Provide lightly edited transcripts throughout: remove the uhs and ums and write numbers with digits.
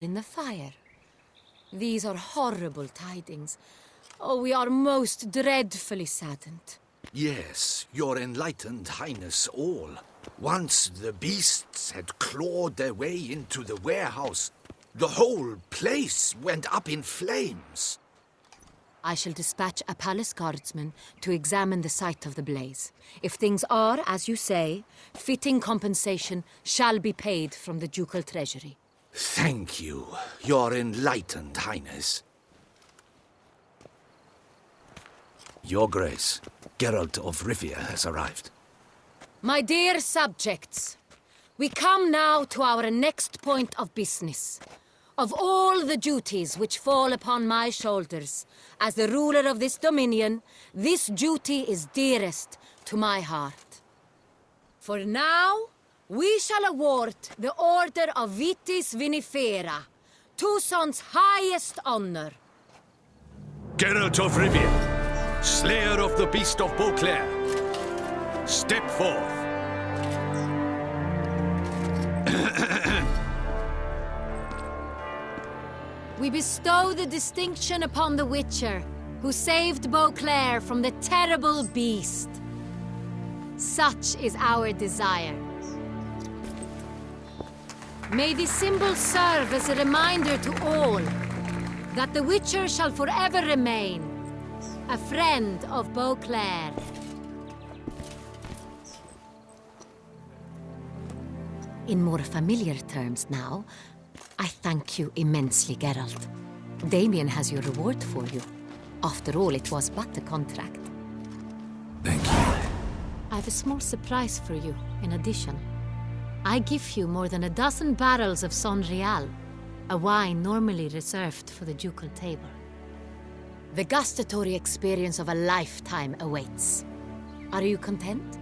in the fire. These are horrible tidings. Oh, we are most dreadfully saddened. Yes, your enlightened highness all. Once the beasts had clawed their way into the warehouse, the whole place went up in flames. I shall dispatch a palace guardsman to examine the site of the blaze. If things are, as you say, fitting compensation shall be paid from the ducal treasury. Thank you, your enlightened highness. Your Grace, Geralt of Rivia has arrived. My dear subjects, we come now to our next point of business. Of all the duties which fall upon my shoulders, as the ruler of this dominion, this duty is dearest to my heart. For now, we shall award the Order of Vitis Vinifera, Tucson's highest honor. Geralt of Rivia, slayer of the beast of Beauclair, step forth. We bestow the distinction upon the Witcher, who saved Beauclair from the terrible beast. Such is our desire. May this symbol serve as a reminder to all that the Witcher shall forever remain a friend of Beauclair. In more familiar terms now, I thank you immensely, Geralt. Damien has your reward for you. After all, it was but a contract. Thank you. I have a small surprise for you, in addition. I give you more than a dozen barrels of Son Real, a wine normally reserved for the ducal table. The gustatory experience of a lifetime awaits. Are you content?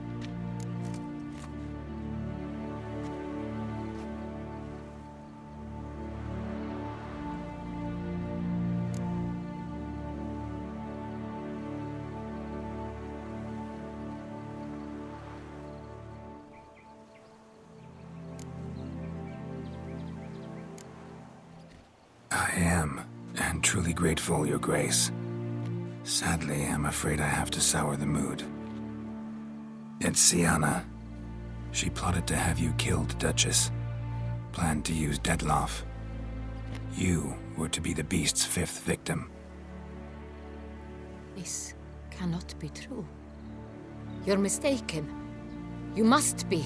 I am, and truly grateful, Your Grace. Sadly, I'm afraid I have to sour the mood. It's Syanna. She plotted to have you killed, Duchess. Planned to use Detloff. You were to be the beast's fifth victim. This cannot be true. You're mistaken. You must be.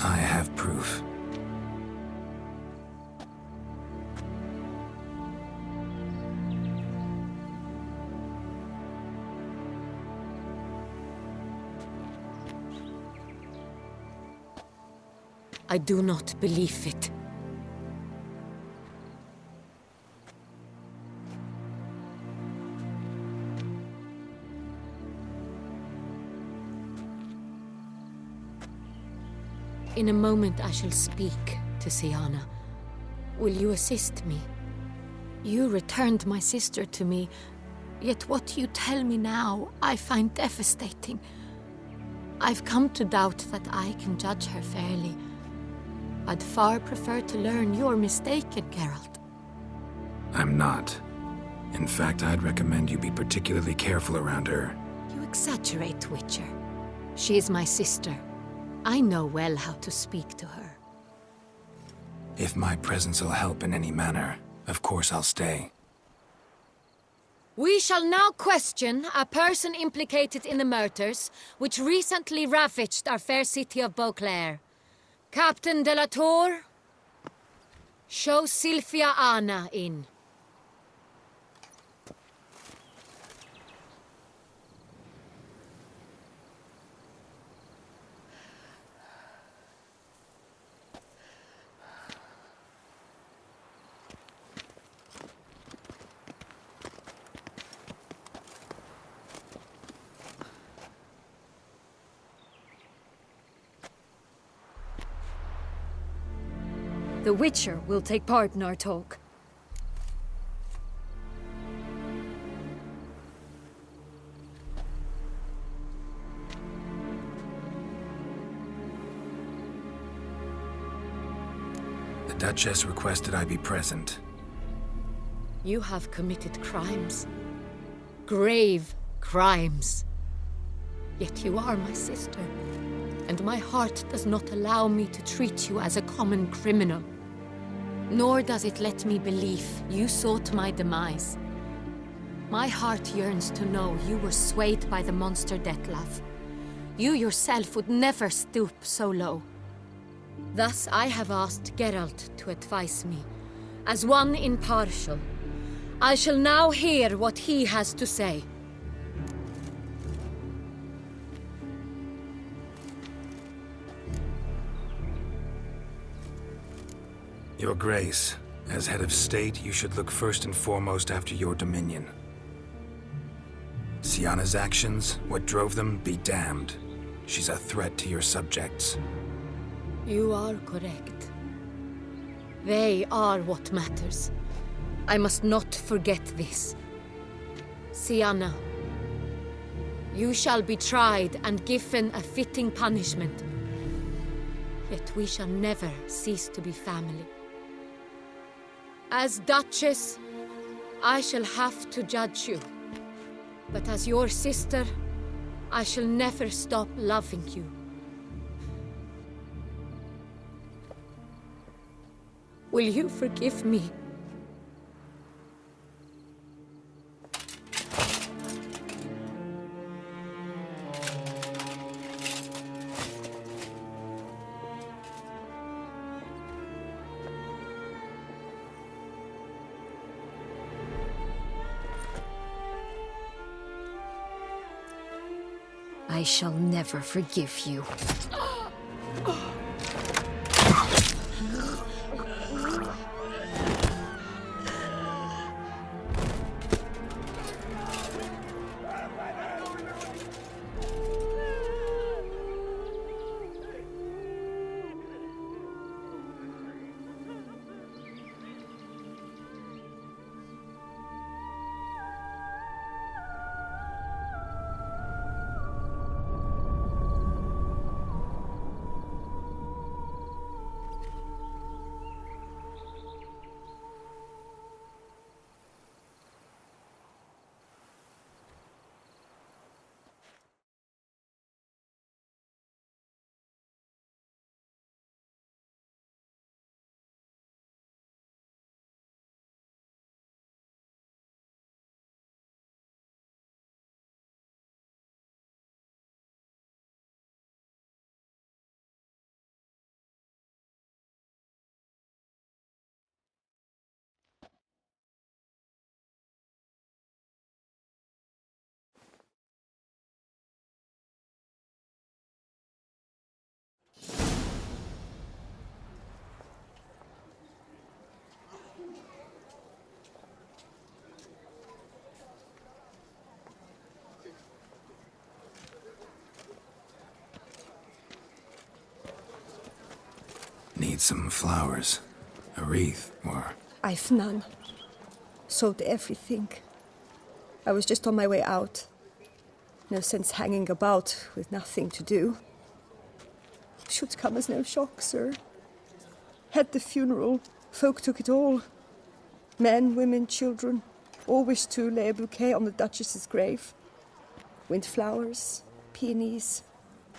I have proof. I do not believe it. In a moment I shall speak to Syanna. Will you assist me? You returned my sister to me, yet what you tell me now I find devastating. I've come to doubt that I can judge her fairly. I'd far prefer to learn you're mistaken, Geralt. I'm not. In fact, I'd recommend you be particularly careful around her. You exaggerate, Witcher. She is my sister. I know well how to speak to her. If my presence will help in any manner, of course I'll stay. We shall now question a person implicated in the murders which recently ravaged our fair city of Beauclair. Captain de la Tour, show Sylvia Anna in. The Witcher will take part in our talk. Duchess requested I be present. You have committed crimes. Grave crimes. Yet you are my sister, and my heart does not allow me to treat you as a common criminal. Nor does it let me believe you sought my demise. My heart yearns to know you were swayed by the monster Dettlaff. You yourself would never stoop so low. Thus I have asked Geralt to advise me, as one impartial. I shall now hear what he has to say. Your Grace, as head of state, you should look first and foremost after your dominion. Syanna's actions, what drove them, be damned. She's a threat to your subjects. You are correct. They are what matters. I must not forget this. Syanna, you shall be tried and given a fitting punishment. Yet we shall never cease to be family. As Duchess, I shall have to judge you. But as your sister, I shall never stop loving you. Will you forgive me? I shall never forgive you. Need some flowers, a wreath, or... I've none. Sold everything. I was just on my way out. No sense hanging about with nothing to do. Should come as no shock, sir. Had the funeral, folk took it all. Men, women, children, all wished to lay a bouquet on the Duchess's grave. Windflowers, peonies,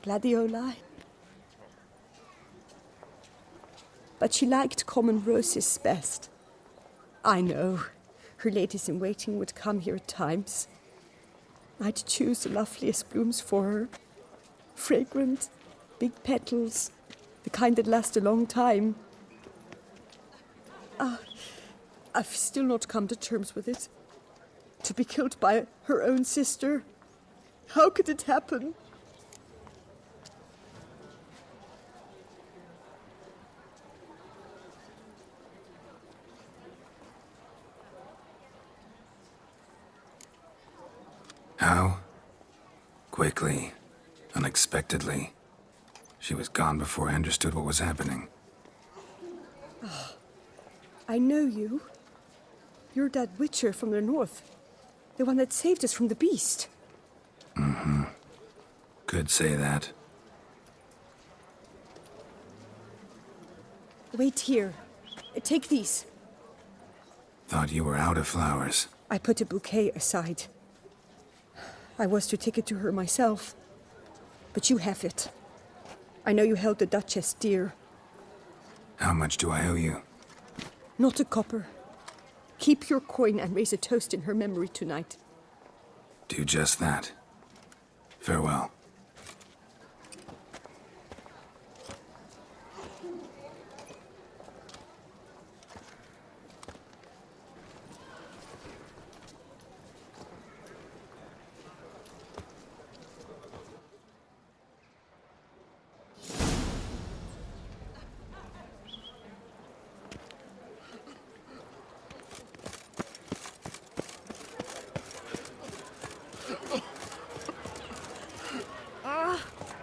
gladioli. But she liked common roses best. I know, her ladies-in-waiting would come here at times. I'd choose the loveliest blooms for her. Fragrant, big petals, the kind that last a long time. I've still not come to terms with it. To be killed by her own sister. How could it happen? How? Quickly. Unexpectedly. She was gone before I understood what was happening. Oh, I know you. You're that witcher from the north. The one that saved us from the beast. Mm-hmm. Could say that. Wait here. Take these. Thought you were out of flowers. I put a bouquet aside. I was to take it to her myself. But you have it. I know you held the Duchess dear. How much do I owe you? Not a copper. Keep your coin and raise a toast in her memory tonight. Do just that. Farewell.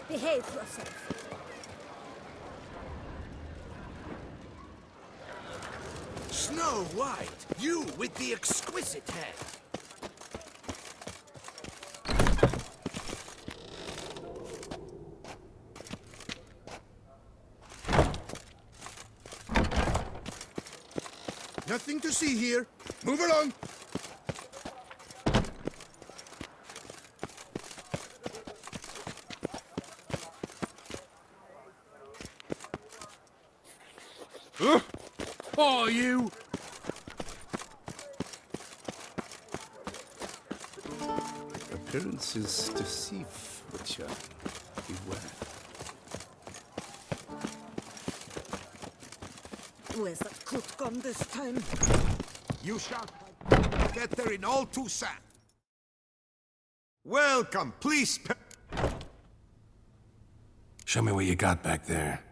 Behave yourself. Snow White, you with the exquisite hair. Nothing to see here. Move along. Are you? Appearances deceive, Witcher. Beware. Where's that coot gone this time? You shall get there in all too soon. Welcome, please. Show me what you got back there.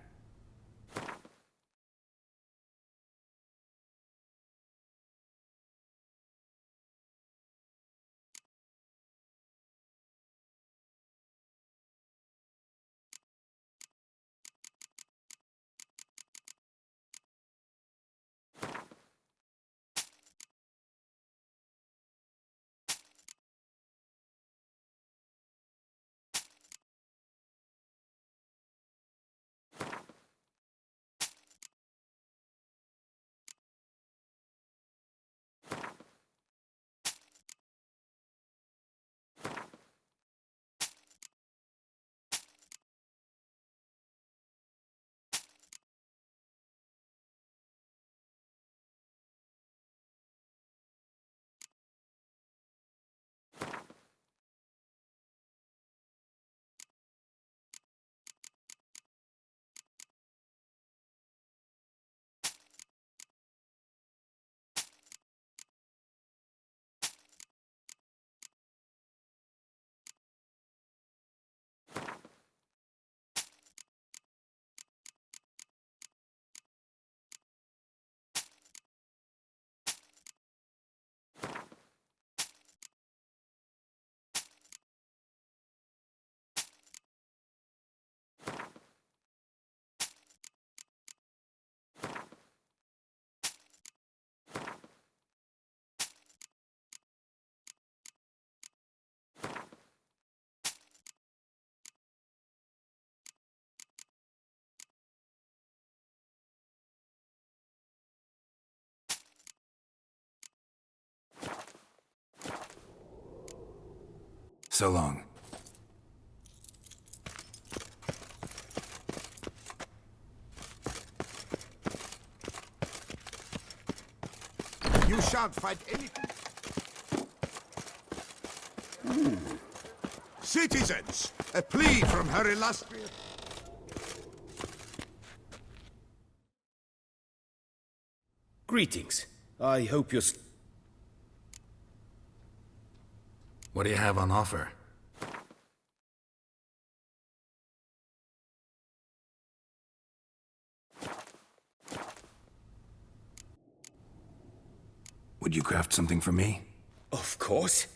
So long. You shan't find anything. Citizens, a plea from her illustrious... Greetings. I hope you're... What do you have on offer? Would you craft something for me? Of course.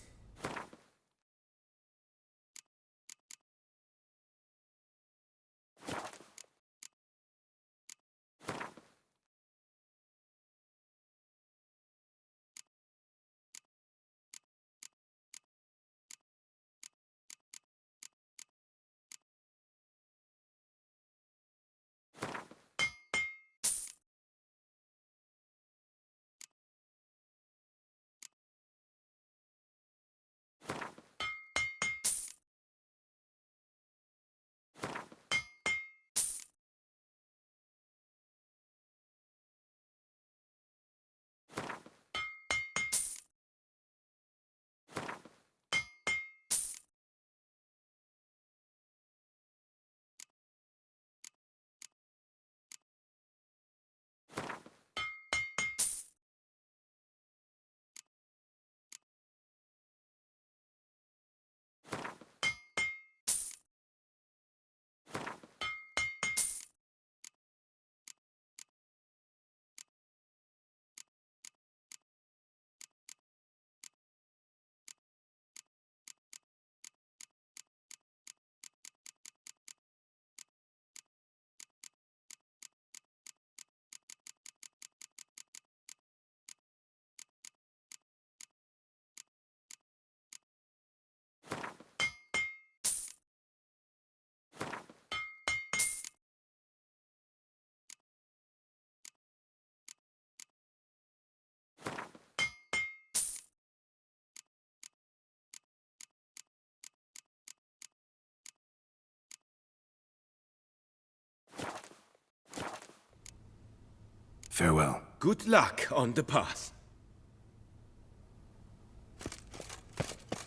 Farewell. Good luck on the path.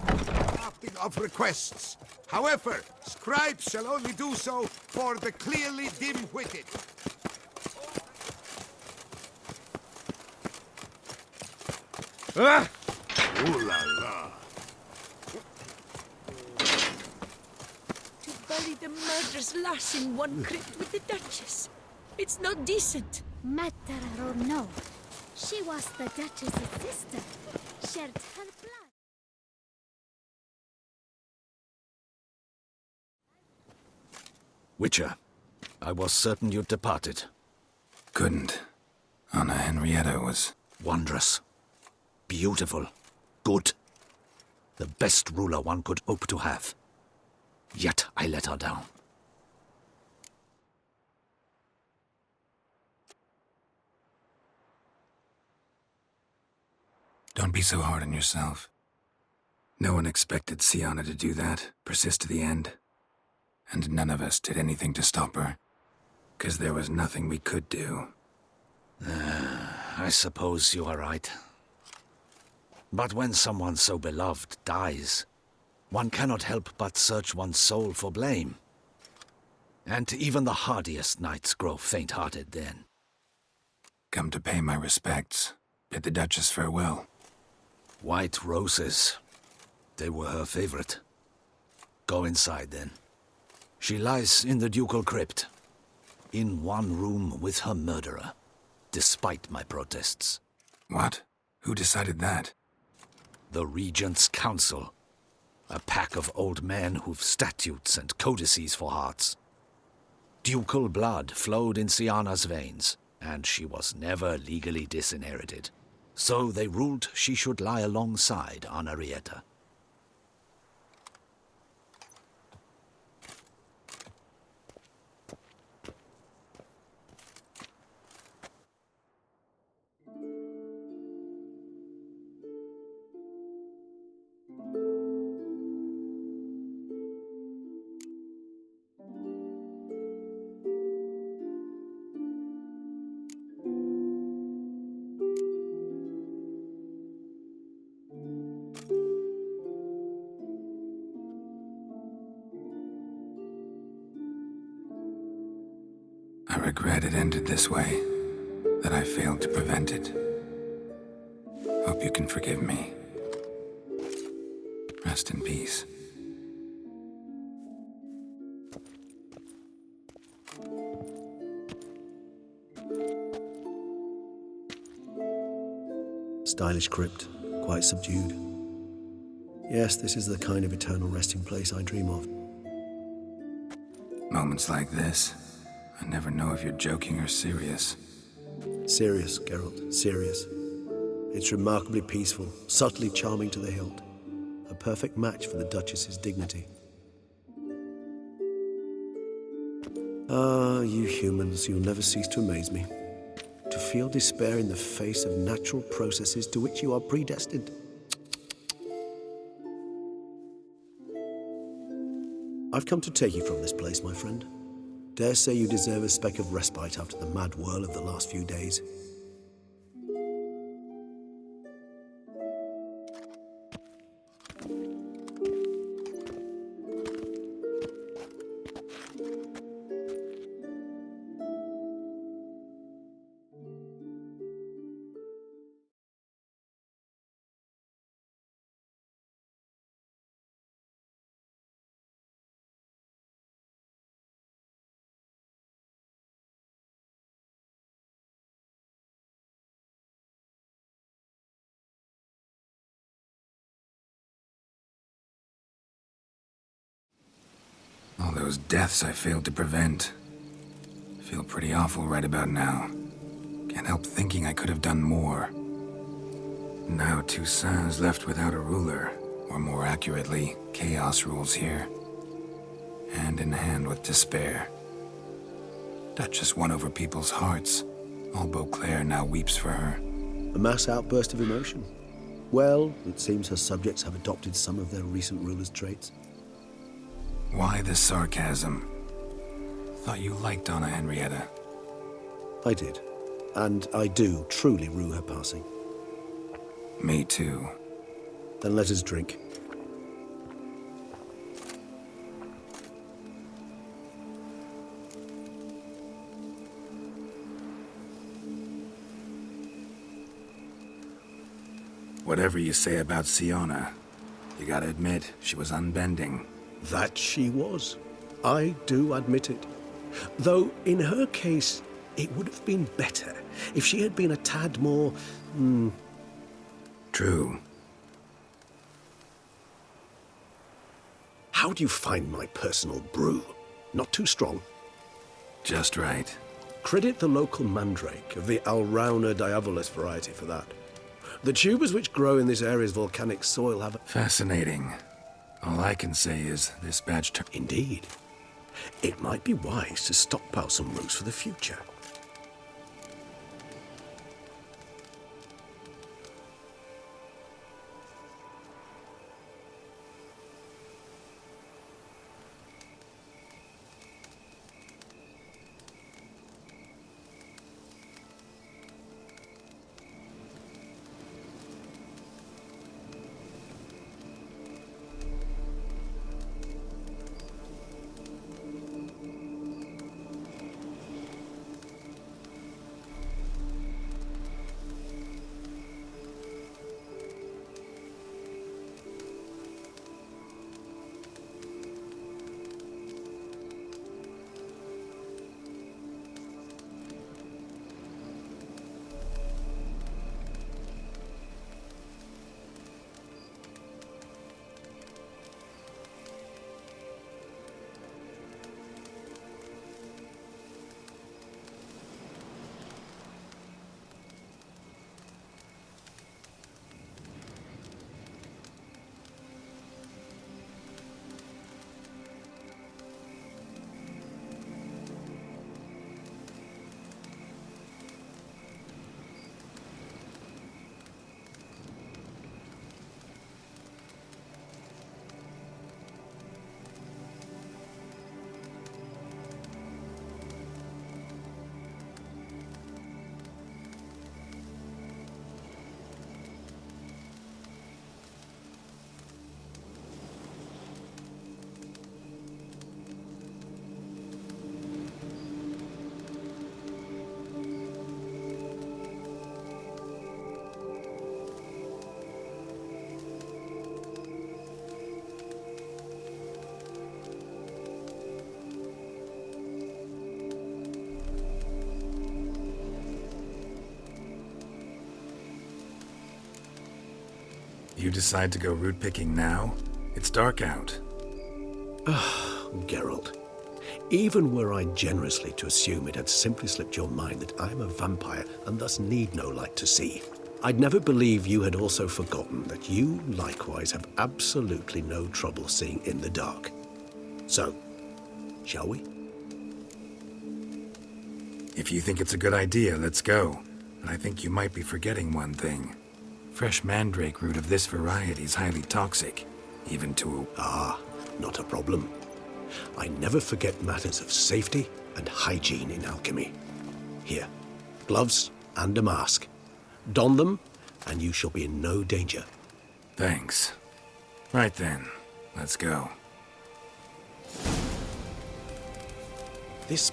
Drafting of requests. However, scribes shall only do so for the clearly dim-witted. Ah! Ooh la la. To bury the murderous lass in one crypt with the Duchess. It's not decent. Matter or no, she was the Duchess's sister. Shared her blood. Witcher, I was certain you'd departed. Couldn't. Anna Henrietta was... Wondrous. Beautiful. Good. The best ruler one could hope to have. Yet I let her down. Don't be so hard on yourself. No one expected Syanna to do that, persist to the end. And none of us did anything to stop her. 'Cause there was nothing we could do. I suppose you are right. But when someone so beloved dies, one cannot help but search one's soul for blame. And even the hardiest knights grow faint-hearted then. Come to pay my respects. Bid the Duchess farewell. White roses. They were her favorite. Go inside then. She lies in the ducal crypt, in one room with her murderer, despite my protests. What? Who decided that? The Regent's Council. A pack of old men who've statutes and codices for hearts. Ducal blood flowed in Syanna's veins, and she was never legally disinherited. So they ruled she should lie alongside Henrietta. I regret it ended this way, that I failed to prevent it. Hope you can forgive me. Rest in peace. Stylish crypt, quite subdued. Yes, this is the kind of eternal resting place I dream of. Moments like this, I never know if you're joking or serious. Serious, Geralt, serious. It's remarkably peaceful, subtly charming to the hilt. A perfect match for the Duchess's dignity. Ah, you humans, you'll never cease to amaze me. To feel despair in the face of natural processes to which you are predestined. I've come to take you from this place, my friend. Dare say you deserve a speck of respite after the mad whirl of the last few days. All those deaths I failed to prevent. Feel pretty awful right about now. Can't help thinking I could have done more. Now Toussaint's left without a ruler, or more accurately, chaos rules here. Hand in hand with despair. Duchess won over people's hearts. All Beauclair now weeps for her. A mass outburst of emotion. Well, it seems her subjects have adopted some of their recent ruler's traits. Why the sarcasm? Thought you liked Anna Henrietta. I did. and I do truly rue her passing. Me too. Then let us drink. Whatever you say about Syanna, you gotta admit, she was unbending. That she was. I do admit it. Though, in her case, it would have been better if she had been a tad more... True. How do you find my personal brew? Not too strong? Just right. Credit the local mandrake of the Alrauna diavolis variety for that. The tubers which grow in this area's volcanic soil have... Fascinating. All I can say is this batch... Indeed. It might be wise to stockpile some roots for the future. You decide to go root picking now? It's dark out. Geralt, even were I generously to assume it had simply slipped your mind that I am a vampire and thus need no light to see, I'd never believe you had also forgotten that you likewise have absolutely no trouble seeing in the dark. So, shall we? If you think it's a good idea, let's go. But I think you might be forgetting one thing. Fresh mandrake root of this variety is highly toxic, even to... Not a problem. I never forget matters of safety and hygiene in alchemy. Here, gloves and a mask. Don them, and you shall be in no danger. Thanks. Right then, let's go. This